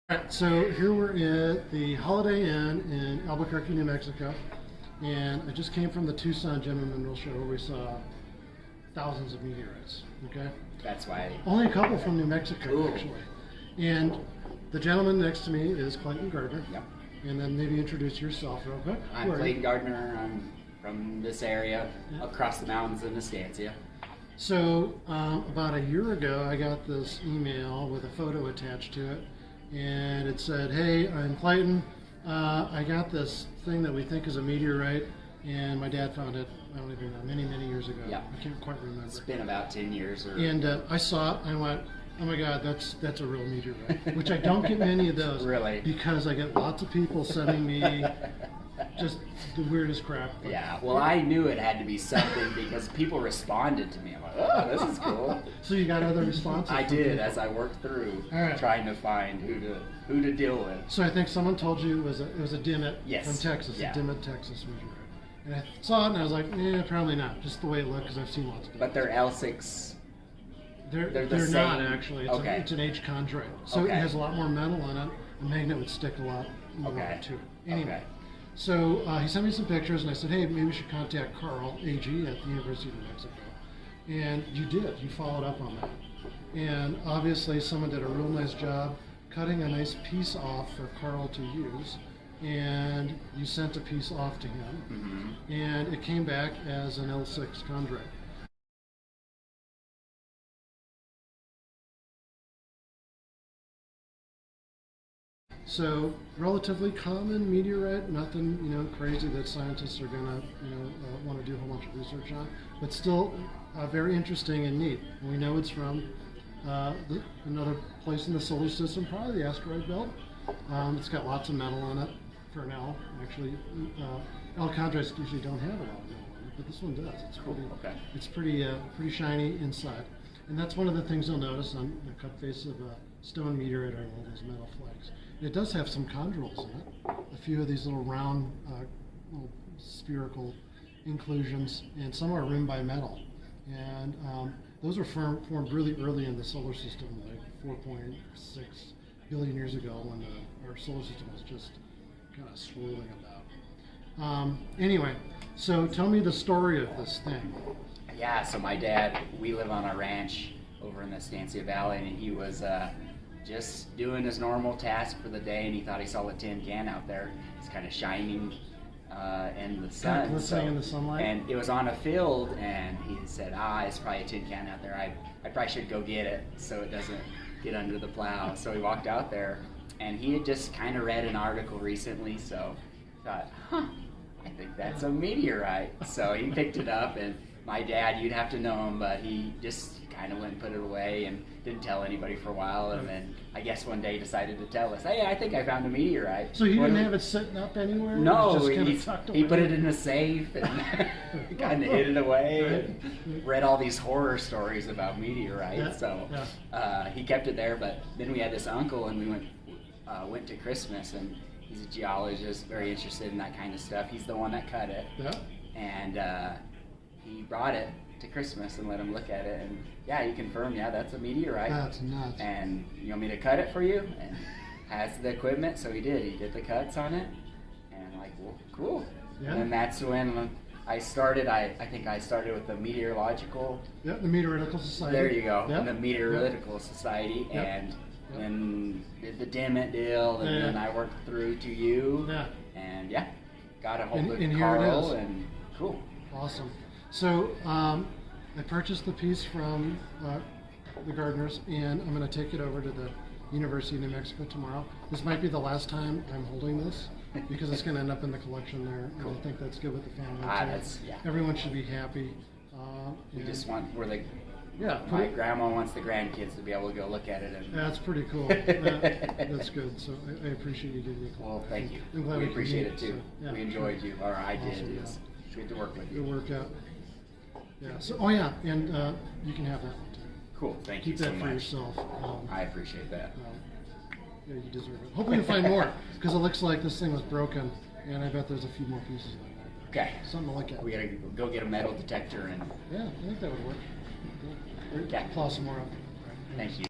All right, so here we're at the Holiday Inn in Albuquerque, New Mexico, and I just came from the Tucson Gem and Mineral Show where we saw thousands of meteorites. Okay, That's why. only a couple from New Mexico Ooh. actually, and the gentleman next to me is Clayton Garder. Yep. And then maybe introduce yourself real quick. I'm Who are you? Clayton Gardner. I'm from this area, Yeah. across the mountains in Estancia. So about a year ago, I got this email with a photo attached to it, and it said, "Hey, I'm Clayton. I got this thing that we think is a meteorite, and my dad found it. I don't even know, many years ago. Yeah. I can't quite remember. It's been about 10 years. And I saw it, and I went, oh my God, that's a real meteorite." Which I don't get many of those. Really? Because I get lots of people sending me just the weirdest crap. But Yeah, well, I knew it had to be something because people responded to me. I'm like, oh, this is cool. So you got other responses? I from did people? as I worked through All right. trying to find who to deal with. So I think someone told you it was a Dimmet Yes. from Texas, Yeah. a Dimmet, Texas meteorite. And I saw it and I was like, probably not. Just the way it looked, because I've seen lots of them. But they're L6. They're the not same- actually. okay. It's an H chondrite. So Okay. it has a lot more metal in it. A magnet would stick a lot more Okay. to it. Anyway, Okay. so he sent me some pictures and I said, hey, maybe we should contact Carl, AG, at the University of New Mexico. And you did. You followed up on that. And obviously someone did a real nice job cutting a nice piece off for Carl to use. And you sent a piece off to him. Mm-hmm. And it came back as an L6 chondrite. So relatively common meteorite, nothing crazy that scientists are gonna want to do a whole bunch of research on, but still very interesting and neat. And we know it's from another place in the solar system, probably the asteroid belt. It's got lots of metal in it for an L. Actually, L chondrites usually don't have a lot of metal in it, but this one does. It's pretty. Okay. It's pretty shiny inside, and that's one of the things you'll notice on the cut face of a stone meteorite are all those metal flakes. It does have some chondrules in it, a few of these little round, little spherical inclusions, and some are rimmed by metal. And those were formed really early in the solar system, like 4.6 billion years ago, when our solar system was just kind of swirling about. Anyway, so tell me the story of this thing. Yeah, so my dad, we live on a ranch over in the Estancia Valley, and he was just doing his normal task for the day, and he thought he saw a tin can out there. It's kind of shining in the sun. Kind of glistening in the sunlight. And it was on a field, and he said, it's probably a tin can out there. I probably should go get it so it doesn't get under the plow. So he walked out there, and he had just kind of read an article recently, so thought, I think that's a meteorite. So he picked it up, and my dad, you'd have to know him, but he just kind of went and put it away and didn't tell anybody for a while, and then I guess one day decided to tell us, hey, I think I found a meteorite. So he didn't have it sitting up anywhere? No, It was just kind of tucked away? he put it in a safe and kind of hid it away and read all these horror stories about meteorites. Yeah, So yeah. he kept it there, but then we had this uncle, and we went to Christmas, and he's a geologist, very interested in that kind of stuff. He's the one that cut it. Yeah. And he brought it to Christmas and let him look at it, and he confirmed, that's a meteorite. That's nuts. And you want me to cut it for you? And has the equipment, so he did. He did the cuts on it, and I'm like, well, cool. Yeah. And that's when I started. I think I started with the meteorological. Yep, the Meteoritical Society. There you go. Yep. The Meteorological Society, Yep. and Yep. then did the Dimmet deal, and Yeah. then I worked through to you, Yeah. and got a hold And of here it Carl, is. and cool. Awesome. So I purchased the piece from the Gardeners, and I'm going to take it over to the University of New Mexico tomorrow. This might be the last time I'm holding this, because it's going to end up in the collection there, and I think that's good with the family too. Everyone should be happy. We and- just want put my it- grandma wants the grandkids to be able to go look at it. And That's pretty cool. That's good. So I appreciate you giving me a call. well, thank you. I'm glad We we could appreciate meet, it too. so, yeah, We enjoyed sure. you, or I did. Awesome, It's good to work with It'll you. work out. Yeah. So, and you can have that one too. Cool. Thank Keep you so that for much. yourself. I appreciate that. Yeah, you deserve it. Hopefully you'll find more, because it looks like this thing was broken, and I bet there's a few more pieces like that. Okay. Something to look at. We gotta go get a metal detector and Yeah, I think that would work. Cool. Okay. Claw some more up. thank you.